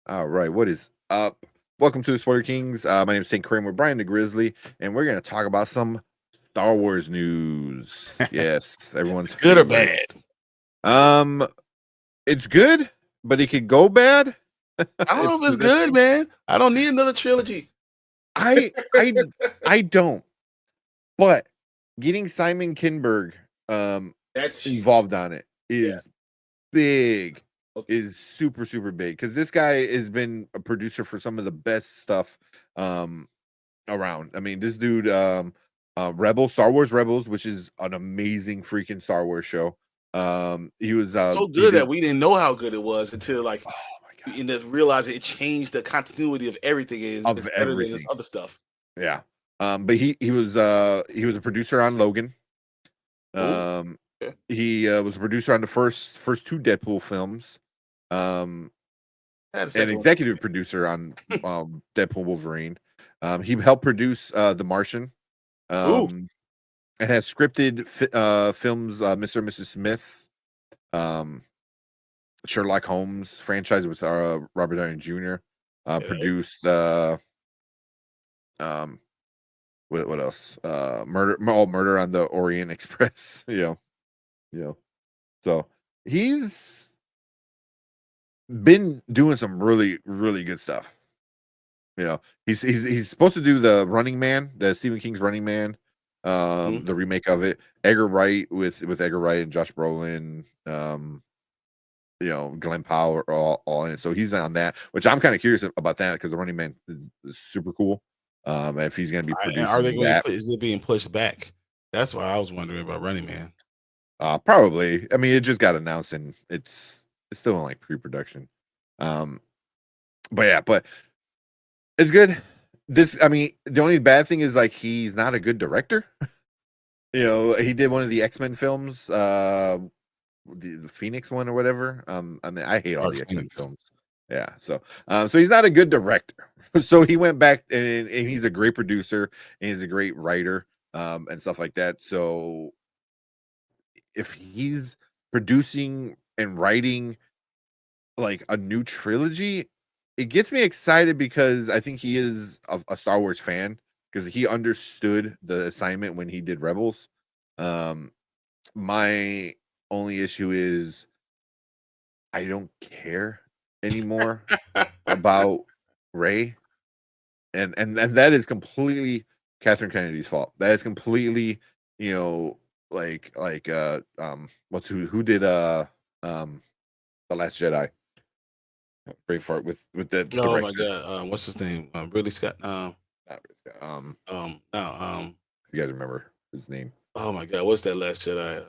All right, what is up? Welcome to the Spoiler Kings. My name is St. Kareem with Brian the Grizzly, and we're going to talk about some Star Wars news. Yes, everyone's Good or favorite. bad? Um, it's good, but it could go bad. I don't know If if it's the best good, thing. man. I don't need another trilogy. I, I, I don't. But getting Simon Kinberg That's huge. involved on it Yeah. is big. Okay. Is super super big because this guy has been a producer for some of the best stuff around. I mean, this dude, Star Wars Rebels, which is an amazing freaking Star Wars show. He was So he good did. that we didn't know how good it was until Oh my god, you end up realizing it changed the continuity of everything. of It's better than this everything. other stuff. Yeah. But he was a producer on Logan. Oh, Um, yeah. he was a producer on the first two Deadpool films. Um, I had a and second one. executive producer on Deadpool Wolverine. He helped produce The Martian. Ooh, Um, and has scripted films, Mr. and Mrs. Smith, um, Sherlock Holmes franchise with Robert Downey Jr. yeah. Produced um, what else? Murder on the Orient Express. You know. So he's been doing some really really good stuff. He's supposed to do the Running Man, the Stephen King's Running Man, Mhm. the remake of it. Edgar Wright with Edgar Wright and Josh Brolin, Glenn Powell are all in it. So he's on that, which I'm kind of curious about that because the Running Man is super cool. If he's going to be And are they producing going to that, put? Is it being pushed back? That's why I was wondering about Running Man. probably. I mean, it just got announced and it's still in like pre-production. Um, but it's good. I mean, the only bad thing is like he's not a good director. He did one of the X-Men films, the Phoenix one or whatever. I mean, I hate all Dark the X-Men Phoenix. films. Yeah, so he's not a good director. So he went back and he's a great producer and he's a great writer, and stuff like that. So if he's producing and writing like a new trilogy, it gets me excited because I think he is a Star Wars fan because he understood the assignment when he did Rebels. Um, my only issue is I don't care anymore about Ray, and that is completely Catherine Kennedy's fault. That is completely, what's who did the Last Jedi, Braveheart with the Oh my director. God! What's his name? Ridley Scott. Not really, No. if you guys remember his name. Oh my God! What's that Last Jedi?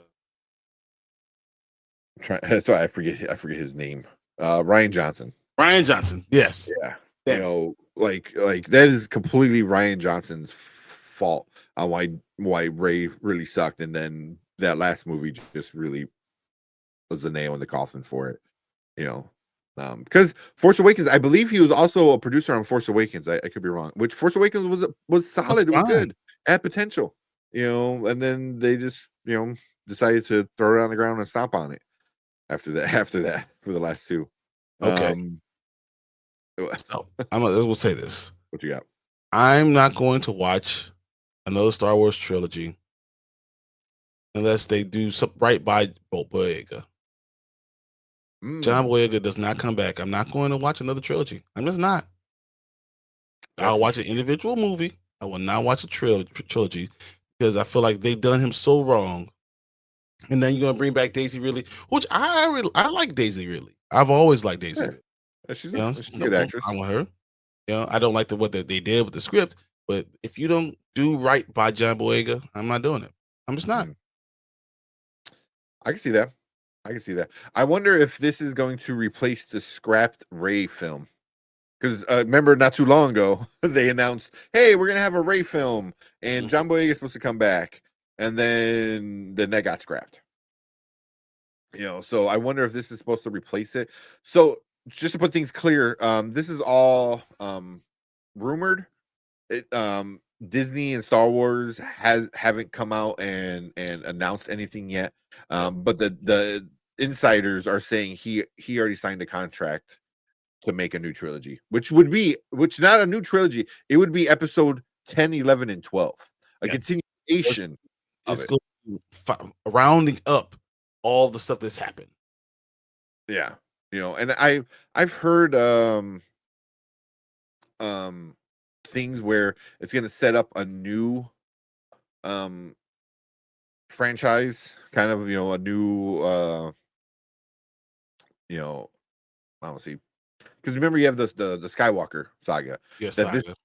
That's why I forget his name. Ryan Johnson. Ryan Johnson. Yes. Yeah. Damn it. Like that is completely Ryan Johnson's fault on why Ray really sucked, and then that last movie just really was the nail in the coffin for it. You know, because Force Awakens, I believe he was also a producer on Force Awakens. I could be wrong. Which Force Awakens was That's solid. It was fine. good, had potential. And then they just decided to throw it on the ground and stomp on it after that. After that, for the last two. Okay. Um, So we'll say this. what you got? I'm not going to watch another Star Wars trilogy unless they do some right by Boyega. John Mm, Boyega does not come back. I'm not going to watch another trilogy. I'm just not. I'll that's watch an individual movie. I will not watch a trilogy because I feel like they've done him so wrong. And then you're gonna bring back Daisy Ridley, which I like Daisy Ridley. I've always liked Daisy yeah. Ridley. She's You know, she's there's a no good actress. problem with her. I don't like what they did with the script, but if you don't do right by John Boyega, I'm not doing it. I'm just not. Mm, I can see that. I can see that. I wonder if this is going to replace the scrapped Ray film. Because remember, not too long ago, they announced, "Hey, we're gonna have a Ray film, and Mhm. John Boyega is supposed to come back," and then that got scrapped. So I wonder if this is supposed to replace it. So just to put things clear, this is all rumored. Disney and Star Wars haven't come out and announced anything yet. Yeah. But the insiders are saying he already signed a contract to make a new trilogy, which not a new trilogy. It would be episode 10, 11, and 12, a Yeah. continuation of It's it. going rounding up all the stuff that's happened. Yeah, and I've heard um things where it's going to set up a new um franchise, kind of, a new you know I don't see, because remember you have the Skywalker saga, Yes, that this saga. is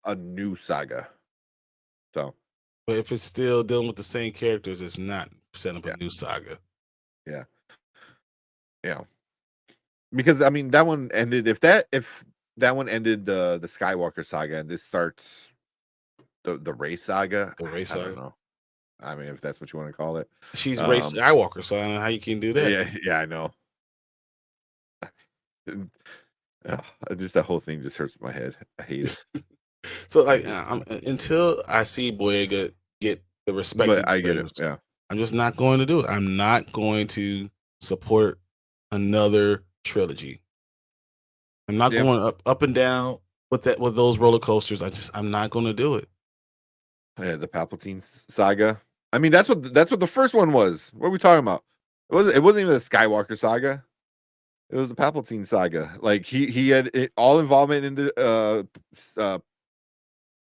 a new saga. So But if it's still dealing with the same characters, it's not setting up a yeah, new saga. yeah, yeah. Because I mean that one ended. If that one ended the Skywalker saga, and this starts the race saga, The race I don't saga. know. I mean, if that's what you want to call it. She's Ray Um, Skywalker, so I don't know how you can do that. yeah, yeah, I know. Just that whole thing just hurts my head. I hate it. So I like hate it. until I see Boyega get the respect he But I get it. deserves, Yeah, I'm just not going to do it. I'm not going to support another trilogy. I'm not yeah. going up and down with those roller coasters. I'm not going to do it. Yeah, the Palpatine saga. I mean, that's what the first one was. What are we talking about? It wasn't even the Skywalker saga. It was the Palpatine saga. Like he had all involvement in the uh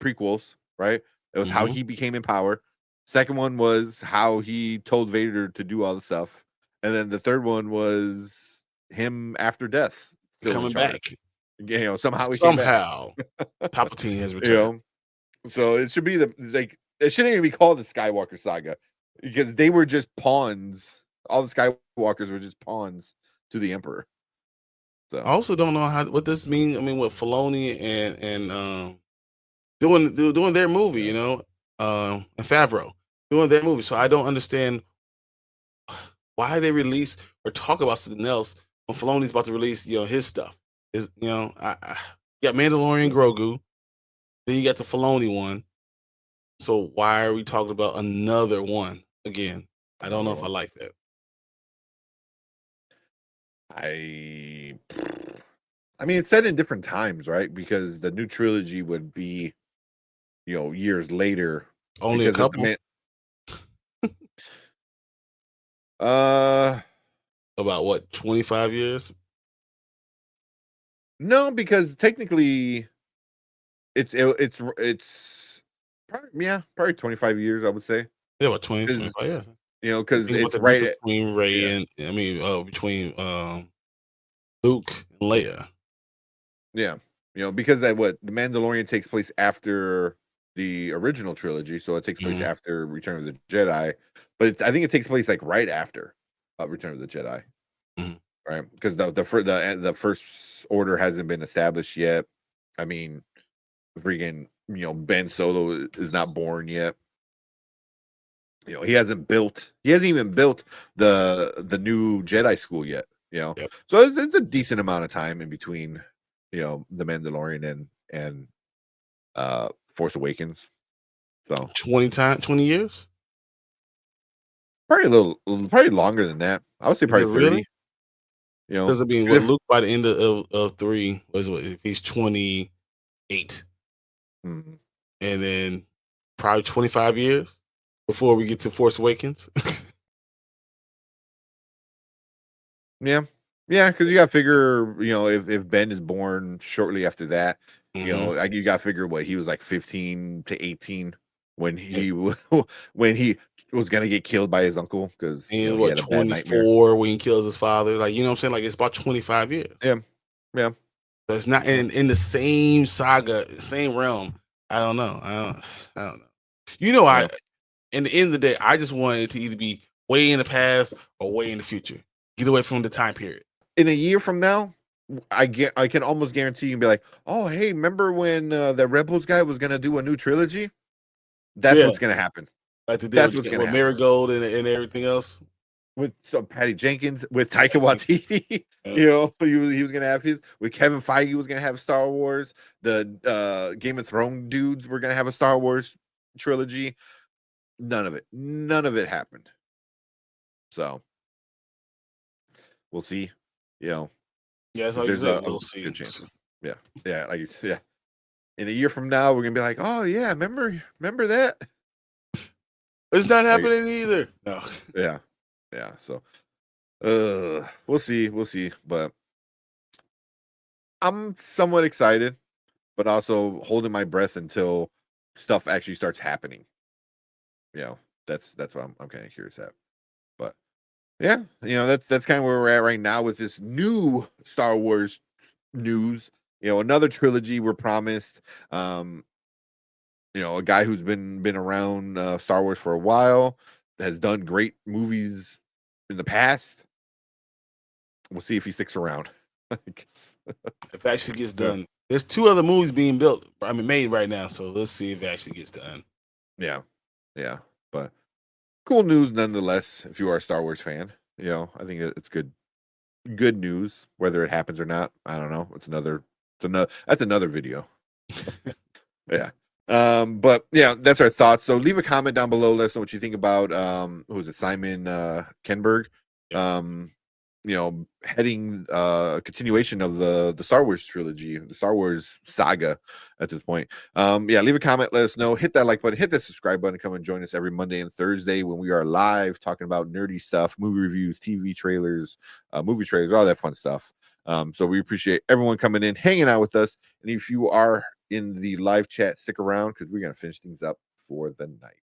prequels, right? It was how Hmm. he became in power. Second one was how he told Vader to do all the stuff, and then the third one was him after death, still in Coming back charge. Somehow he came back. somehow. Palpatine has You returned. know, so it should be it shouldn't even be called the Skywalker saga, because they were just pawns. All the Skywalkers were just pawns to the Emperor. I So also don't know what this means. I mean, with Filoni and doing their movie, yeah, and Favreau doing their movie. So I don't understand why they release or talk about something else when Filoni's about to release, his stuff. Is you got Mandalorian Grogu, then you got the Filoni one. So why are we talking about another one again? I don't know another if I one. like that. I I mean, it's set in different times, right? Because the new trilogy would be, years later. Only a Because if couple uh, about what 25 years. no, because technically it's probably 25 years, I would say. Yeah, about 20, 'Cause, 25 years. because Think about it's the right difference at, between yeah, Ray and between Luke and Leia. yeah, because that what the Mandalorian takes place after the original trilogy, so it takes place Mhm. after Return of the Jedi, but I think it takes place like right after Return of the Jedi. Mhm. Right, because the first order hasn't been established yet. I mean, freaking, Ben Solo is not born yet. He hasn't even built the new Jedi school yet. Yep. So it's a decent amount of time in between, the Mandalorian and Force Awakens. So 20 years? probably longer than that. I would say Is it probably really? 30. You know, Because I mean, 'Cause what Luke by the end of three was what if he's 28, mhm. and then probably 25 years before we get to Force Awakens. Yeah. Yeah, because you gotta figure, if Ben is born shortly after that, Hmm. you gotta figure what he was like 15 to 18 when Yeah. when he was gonna get killed by his uncle, because And he what had a bad nightmare. 24 when he kills his father? Like, you know what I'm saying? Like, it's about 25 years. Yeah, yeah, So it's not yeah, in the same saga, same realm. I don't know. I don't know. You know, yeah. in the end of the day, I just wanted it to either be way in the past or way in the future. Get away from the time period. In a year from now, I can almost guarantee you can be like, oh hey, remember when the Rebels guy was gonna do a new trilogy? That's Yeah, what's gonna happen. like they did That's what's gonna with happen. Marigold and everything else. With some Patty Jenkins, with Taika Like, Waititi. uh, He was gonna have his, with Kevin Feige was gonna have Star Wars. The Game of Thrones dudes were gonna have a Star Wars trilogy. None of it happened. So we'll see. You know, Yeah, that's because all you there's said. a We'll good see. chance. Yeah, yeah, like yeah. In a year from now, we're gonna be like, oh yeah, remember that? It's not Like, happening either. No. yeah, yeah. So, we'll see. But I'm somewhat excited, but also holding my breath until stuff actually starts happening. You know, that's what I'm kind of curious at. But yeah, that's kind of where we're at right now with this new Star Wars news. Another trilogy we're promised. Um, a guy who's been around Star Wars for a while, has done great movies in the past. We'll see if he sticks around. If it actually gets Yeah. done. There's 2 other movies being built. I mean, made right now. So let's see if it actually gets done. Yeah, yeah, but cool news nonetheless. If you are a Star Wars fan, I think it's good news. Whether it happens or not, I don't know. That's another video. Yeah. But yeah, that's our thoughts. So leave a comment down below. Let us know what you think about who is it, Simon Kenberg. Yep. Heading continuation of the Star Wars trilogy, the Star Wars saga at this point. Yeah, leave a comment, let us know, hit that like button, hit that subscribe button, come and join us every Monday and Thursday when we are live talking about nerdy stuff, movie reviews, TV trailers, movie trailers, all that fun stuff. So we appreciate everyone coming in, hanging out with us. And if you are in the live chat, stick around because we're going to finish things up for the night.